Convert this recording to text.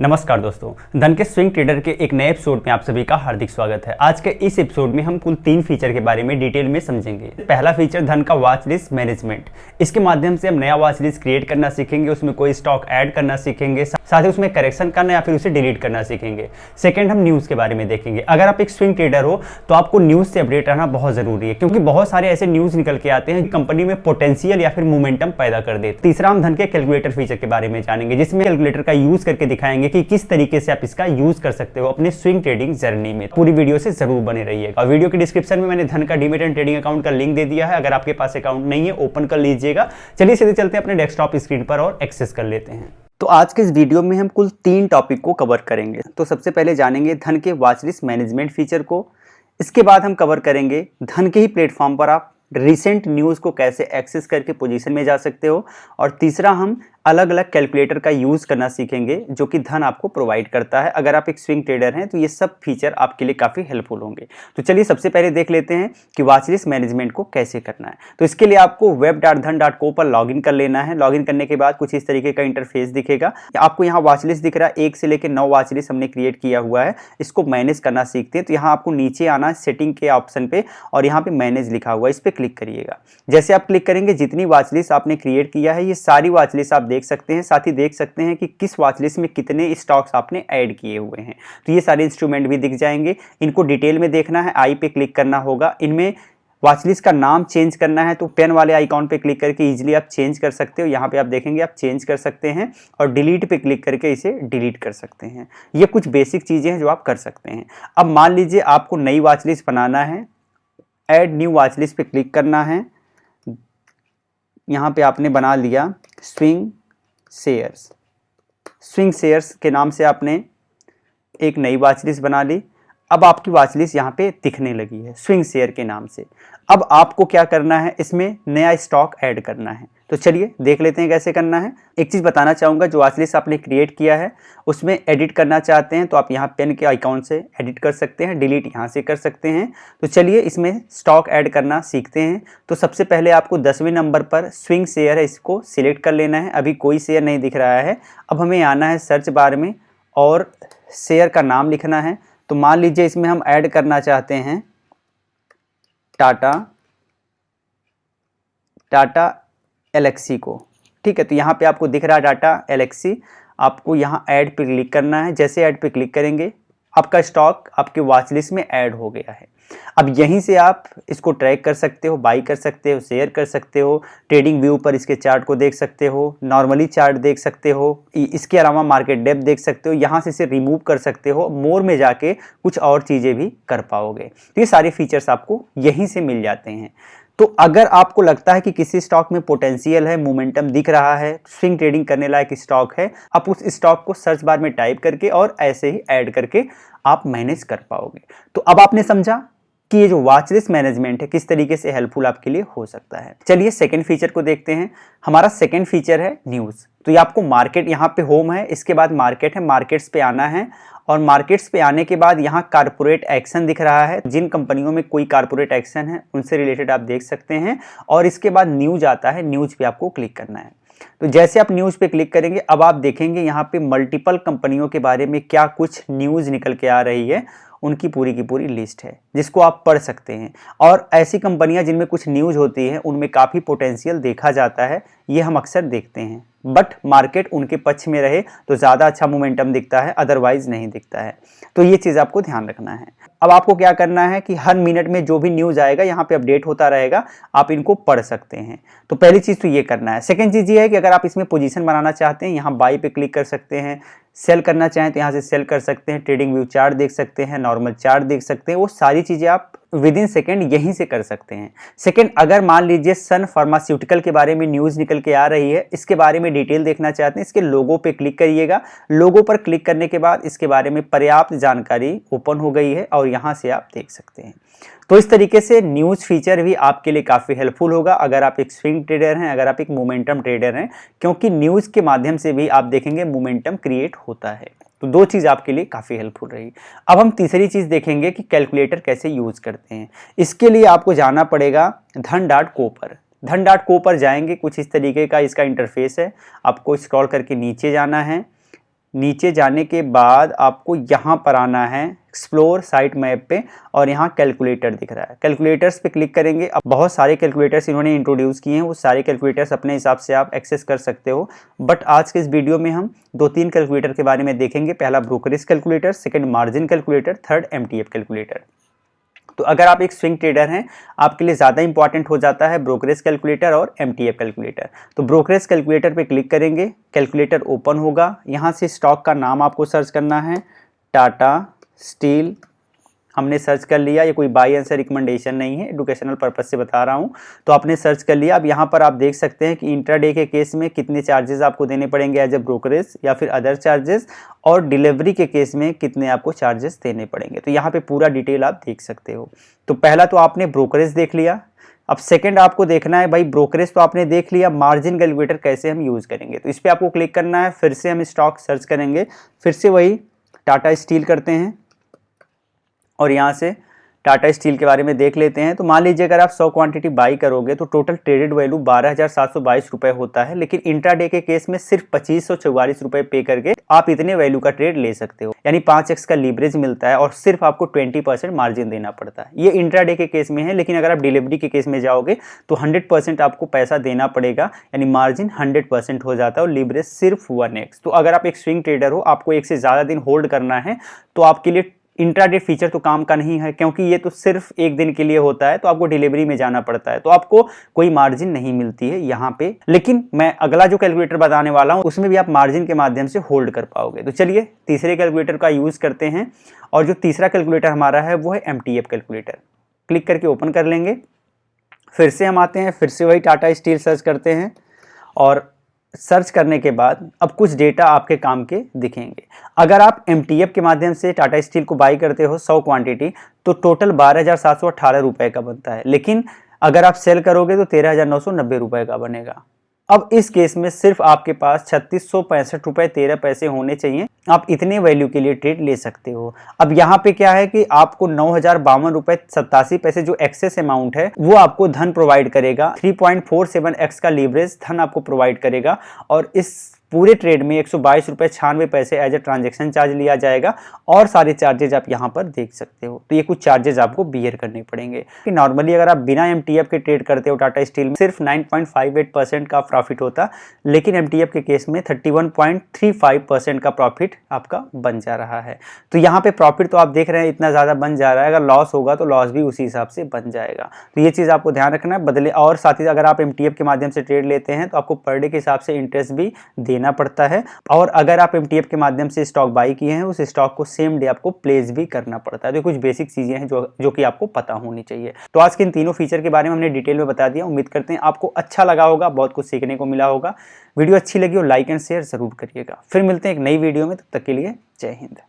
नमस्कार दोस्तों, धन के स्विंग ट्रेडर के एक नए एपिसोड में आप सभी का हार्दिक स्वागत है। आज के इस एपिसोड में हम कुल 3 फीचर के बारे में डिटेल में समझेंगे। पहला फीचर धन का वॉच लिस्ट मैनेजमेंट। इसके माध्यम से हम नया वॉच लिस्ट क्रिएट करना सीखेंगे, उसमें कोई स्टॉक ऐड करना सीखेंगे, साथ ही उसमें करेक्शन करना या फिर उसे डिलीट करना सीखेंगे। सेकंड, हम न्यूज़ के बारे में देखेंगे। अगर आप एक स्विंग ट्रेडर हो तो आपको न्यूज़ से अपडेट रहना बहुत ज़रूरी है, क्योंकि बहुत सारे ऐसे न्यूज़ निकल के आते हैं कंपनी में पोटेंशियल या फिर मोमेंटम पैदा कर दे। तीसरा, हम धन के कैलकुलेटर फीचर के बारे में जानेंगे, जिसमें कैलकुलेटर का यूज करके दिखाएंगे कि किस तरीके से आप इसका यूज कर सकते हो अपने स्विंग ट्रेडिंग जर्नी में। पूरी वीडियो से जरूर बने रहिएगा। और वीडियो के डिस्क्रिप्शन में मैंने धन का डीमैट एंड ट्रेडिंग अकाउंट का लिंक दे दिया है। अगर आपके पास अकाउंट नहीं है, ओपन कर लीजिएगा। चलिए सीधे चलते हैं अपने डेस्कटॉप स्क्रीन पर और एक्सेस कर लेते हैं। तो आज के इस वीडियो में हम कुल 3 टॉपिक को कवर करेंगे। तो सबसे पहले जानेंगे धन के वॉच लिस्ट मैनेजमेंट फीचर को। इसके बाद हम कवर करेंगे धन के ही प्लेटफॉर्म पर आप रिसेंट न्यूज़ को कैसे एक्सेस करके पोजीशन में जा सकते हो। और तीसरा, हम अलग अलग कैलकुलेटर का यूज़ करना सीखेंगे जो कि धन आपको प्रोवाइड करता है। अगर आप एक स्विंग ट्रेडर हैं तो ये सब फीचर आपके लिए काफ़ी हेल्पफुल होंगे। तो चलिए सबसे पहले देख लेते हैं कि वॉच लिस्ट मैनेजमेंट को कैसे करना है। तो इसके लिए आपको web.dhan.co पर लॉगिन कर लेना है। लॉगिन करने के बाद कुछ इस तरीके का इंटरफेस दिखेगा। आपको यहाँ वॉच लिस्ट दिख रहा है, 1 से लेकर 9 वॉच लिस्ट हमने क्रिएट किया हुआ है। इसको मैनेज करना सीखते हैं। तो यहाँ आपको नीचे आना है सेटिंग के ऑप्शन पे और यहाँ पे मैनेज लिखा हुआ है, इस पर क्लिक करिएगा। जैसे आप क्लिक करेंगे, जितनी वॉच लिस्ट आपने क्रिएट किया है ये सारी वॉच लिस्ट आप देख सकते हैं। साथ ही देख सकते हैं कि किस वॉच लिस्ट में कितने स्टॉक्स आपने ऐड किए हुए हैं। तो ये सारे इंस्ट्रूमेंट भी दिख जाएंगे। इनको डिटेल में देखना है, आई पे क्लिक करना होगा। इनमें वॉच लिस्ट का नाम चेंज करना है तो पेन वाले आइकॉन पे क्लिक करके इजीली आप चेंज कर सकते हो। यहाँ पे आप देखेंगे आप चेंज कर सकते हैं और डिलीट पे क्लिक करके इसे डिलीट कर सकते हैं। ये कुछ बेसिक चीज़ें हैं जो आप कर सकते हैं। अब मान लीजिए आपको नई वॉच लिस्ट बनाना है, ऐड न्यू वॉच लिस्ट पे क्लिक करना है। यहाँ पे आपने बना लिया स्विंग शेयर्स के नाम से आपने एक नई वॉच लिस्ट बना ली। अब आपकी वॉच लिस्ट यहाँ पे दिखने लगी है स्विंग शेयर के नाम से। अब आपको क्या करना है, इसमें नया स्टॉक ऐड करना है। तो चलिए देख लेते हैं कैसे करना है। एक चीज़ बताना चाहूँगा, जो वॉच लिस्ट आपने क्रिएट किया है उसमें एडिट करना चाहते हैं तो आप यहाँ पेन के आइकॉन से एडिट कर सकते हैं, डिलीट यहाँ से कर सकते हैं। तो चलिए इसमें स्टॉक ऐड करना सीखते हैं। तो सबसे पहले आपको 10वें नंबर पर स्विंग शेयर है, इसको सिलेक्ट कर लेना है। अभी कोई शेयर नहीं दिख रहा है। अब हमें आना है सर्च बार में और शेयर का नाम लिखना है। तो मान लीजिए इसमें हम ऐड करना चाहते हैं टाटा एलेक्सी को। ठीक है, तो यहाँ पे आपको दिख रहा है टाटा एलेक्सी। आपको यहाँ ऐड पे क्लिक करना है। जैसे ऐड पे क्लिक करेंगे आपका स्टॉक आपके वॉच लिस्ट में ऐड हो गया है। अब यहीं से आप इसको ट्रैक कर सकते हो, बाई कर सकते हो, शेयर कर सकते हो। ट्रेडिंग व्यू पर इसके चार्ट को देख सकते हो, नॉर्मली चार्ट देख सकते हो। इसके अलावा मार्केट डेप्थ देख सकते हो। यहाँ से इसे रिमूव कर सकते हो। मोर में जाके कुछ और चीज़ें भी कर पाओगे। तो ये सारे फीचर्स आपको यहीं से मिल जाते हैं। तो अगर आपको लगता है कि किसी स्टॉक में पोटेंशियल है, मोमेंटम दिख रहा है, स्विंग ट्रेडिंग करने लायक स्टॉक है, आप उस स्टॉक को सर्च बार में टाइप करके और ऐसे ही ऐड करके आप मैनेज कर पाओगे। तो अब आपने समझा कि ये जो वॉच लिस्ट मैनेजमेंट है किस तरीके से हेल्पफुल आपके लिए हो सकता है। चलिए सेकंड फीचर को देखते हैं। हमारा सेकंड फीचर है न्यूज़। तो ये आपको मार्केट, यहाँ पे होम है, इसके बाद मार्केट है, मार्केट्स पे आना है। और मार्केट्स पे आने के बाद यहाँ कारपोरेट एक्शन दिख रहा है। जिन कंपनियों में कोई कारपोरेट एक्शन है उनसे रिलेटेड आप देख सकते हैं। और इसके बाद न्यूज़ आता है, न्यूज़ पे आपको क्लिक करना है। तो जैसे आप न्यूज़ पे क्लिक करेंगे अब आप देखेंगे यहाँ पे मल्टीपल कंपनियों के बारे में क्या कुछ न्यूज़ निकल के आ रही है, उनकी पूरी की पूरी लिस्ट है जिसको आप पढ़ सकते हैं। और ऐसी कंपनियां जिनमें कुछ न्यूज़ होती है उनमें काफ़ी पोटेंशियल देखा जाता है, ये हम अक्सर देखते हैं। बट मार्केट उनके पक्ष में रहे तो ज़्यादा अच्छा मोमेंटम दिखता है, अदरवाइज नहीं दिखता है। तो ये चीज़ आपको ध्यान रखना है। अब आपको क्या करना है कि हर मिनट में जो भी न्यूज़ आएगा यहाँ पे अपडेट होता रहेगा, आप इनको पढ़ सकते हैं। तो पहली चीज़ तो ये करना है। सेकंड चीज़ ये है कि अगर आप इसमें पोजीशन बनाना चाहते हैं, यहाँ बाई पे क्लिक कर सकते हैं। सेल करना चाहें तो यहाँ से सेल कर सकते हैं। ट्रेडिंग व्यू चार्ट देख सकते हैं, नॉर्मल चार्ट देख सकते हैं। वो सारी चीज़ें आप विद इन सेकेंड यहीं से कर सकते हैं। सेकेंड, अगर मान लीजिए सन फार्मास्यूटिकल के बारे में न्यूज़ निकल के आ रही है, इसके बारे में डिटेल देखना चाहते हैं, इसके लोगो पे क्लिक करिएगा। लोगो पर क्लिक करने के बाद इसके बारे में पर्याप्त जानकारी ओपन हो गई है और यहाँ से आप देख सकते हैं। तो इस तरीके से न्यूज़ फीचर भी आपके लिए काफ़ी हेल्पफुल होगा अगर आप एक स्विंग ट्रेडर हैं, अगर आप एक मोमेंटम ट्रेडर हैं, क्योंकि न्यूज़ के माध्यम से भी आप देखेंगे मोमेंटम क्रिएट होता है। तो 2 चीज़ आपके लिए काफ़ी हेल्पफुल रही। अब हम तीसरी चीज़ देखेंगे कि कैलकुलेटर कैसे यूज़ करते हैं। इसके लिए आपको जाना पड़ेगा धन.co पर। धन.co पर जाएंगे, कुछ इस तरीके का इसका इंटरफेस है। आपको स्क्रॉल करके नीचे जाना है। नीचे जाने के बाद आपको यहाँ पर आना है एक्सप्लोर साइट मैप पे और यहाँ कैलकुलेटर दिख रहा है, कैलकुलेटर्स पे क्लिक करेंगे। अब बहुत सारे कैलकुलेटर्स इन्होंने इंट्रोड्यूस किए हैं, वो सारे कैलकुलेटर्स अपने हिसाब से आप एक्सेस कर सकते हो, बट आज के इस वीडियो में हम 2-3 कैलकुलेटर के बारे में देखेंगे। पहला brokerage calculator, second margin calculator, third MTF calculator. तो अगर आप एक स्विंग ट्रेडर हैं, आपके लिए ज़्यादा इंपॉर्टेंट हो जाता है ब्रोकरेज कैलकुलेटर और एमटीएफ कैलकुलेटर। तो ब्रोकरेज कैलकुलेटर पे क्लिक करेंगे, कैलकुलेटर ओपन होगा। यहाँ से स्टॉक का नाम आपको सर्च करना है, टाटा स्टील हमने सर्च कर लिया। ये कोई बाई आंसर रिकमेंडेशन नहीं है, एडुकेशनल पर्पज से बता रहा हूँ। तो आपने सर्च कर लिया। अब यहाँ पर आप देख सकते हैं कि इंट्राडे के केस में कितने चार्जेस आपको देने पड़ेंगे एज ए ब्रोकरेज या फिर अदर चार्जेस, और डिलीवरी के केस में कितने आपको चार्जेस देने पड़ेंगे। तो यहाँ पे पूरा डिटेल आप देख सकते हो। तो पहला तो आपने ब्रोकरेज देख लिया। अब सेकंड आपको देखना है भाई, ब्रोकरेज तो आपने देख लिया, मार्जिन कैलकुलेटर कैसे हम यूज़ करेंगे। तो इस पर आपको क्लिक करना है। फिर से हम स्टॉक सर्च करेंगे, फिर से वही टाटा स्टील करते हैं और यहाँ से टाटा स्टील के बारे में देख लेते हैं। तो मान लीजिए अगर आप 100 क्वांटिटी बाई करोगे तो टोटल ट्रेडेड वैल्यू 12,722 रुपये होता है, लेकिन इंट्राडे के केस में सिर्फ 2544 रुपये पे करके आप इतने वैल्यू का ट्रेड ले सकते हो, यानी 5x का लीवरेज मिलता है और सिर्फ आपको 20% मार्जिन देना पड़ता है। ये इंट्राडे के केस में है, लेकिन अगर आप डिलीवरी के केस में जाओगे तो 100% आपको पैसा देना पड़ेगा, यानी मार्जिन 100% हो जाता है और लीवरेज सिर्फ 1x। तो अगर आप एक स्विंग ट्रेडर हो, आपको एक से ज़्यादा दिन होल्ड करना है, तो आपके लिए इंट्राडे फीचर तो काम का नहीं है, क्योंकि ये तो सिर्फ एक दिन के लिए होता है। तो आपको डिलीवरी में जाना पड़ता है, तो आपको कोई मार्जिन नहीं मिलती है यहाँ पे। लेकिन मैं अगला जो कैलकुलेटर बताने वाला हूँ उसमें भी आप मार्जिन के माध्यम से होल्ड कर पाओगे। तो चलिए तीसरे कैलकुलेटर का यूज करते हैं, और जो तीसरा कैलकुलेटर हमारा है वो है एमटीएफ कैलकुलेटर। क्लिक करके ओपन कर लेंगे। फिर से हम आते हैं, फिर से वही टाटा स्टील सर्च करते हैं, और सर्च करने के बाद अब कुछ डेटा आपके काम के दिखेंगे। अगर आप एमटीएफ के माध्यम से टाटा स्टील को बाई करते हो 100 क्वांटिटी, तो टोटल 12,718 रुपये का बनता है, लेकिन अगर आप सेल करोगे तो 13,990 रुपये का बनेगा। अब इस केस में सिर्फ आपके पास 3665 रुपये 13 पैसे होने चाहिए, आप इतने वैल्यू के लिए ट्रेड ले सकते हो। अब यहाँ पे क्या है कि आपको 9,052 रुपये 87 पैसे जो एक्सेस अमाउंट है वो आपको धन प्रोवाइड करेगा। 3.47x का लीवरेज धन आपको प्रोवाइड करेगा, और इस पूरे ट्रेड में 122 रुपये 96 पैसे एज ए ट्रांजेक्शन चार्ज लिया जाएगा, और सारे चार्जेज आप यहाँ पर देख सकते हो। तो ये कुछ चार्जेज आपको बियर करने पड़ेंगे। कि नॉर्मली अगर आप बिना एमटीएफ के ट्रेड करते हो टाटा स्टील में, सिर्फ 9.58% का प्रॉफिट होता, लेकिन एमटीएफ के केस में 31.35% का प्रॉफिट आपका बन जा रहा है। तो यहाँ पे प्रॉफिट तो आप देख रहे हैं इतना ज़्यादा बन जा रहा है, अगर लॉस होगा तो लॉस भी उसी हिसाब से बन जाएगा। तो ये चीज़ आपको ध्यान रखना है बदले। और साथ ही अगर आप एमटीएफ के माध्यम से ट्रेड लेते हैं तो आपको पर डे के हिसाब से इंटरेस्ट भी देना पड़ता है, और अगर आप एमटीएफ के माध्यम से स्टॉक बाई किए हैं उस स्टॉक को सेम डे आपको प्लेस भी करना पड़ता है। तो कुछ बेसिक चीजें हैं जो कि आपको पता होनी चाहिए। तो आज के इन तीनों फीचर के बारे में हमने डिटेल में बता दिया। उम्मीद करते हैं आपको अच्छा लगा होगा, बहुत कुछ सीखने को मिला होगा। वीडियो अच्छी लगी हो लाइक एंड शेयर जरूर करिएगा। फिर मिलते हैं एक नई वीडियो में, तब तक के लिए जय हिंद।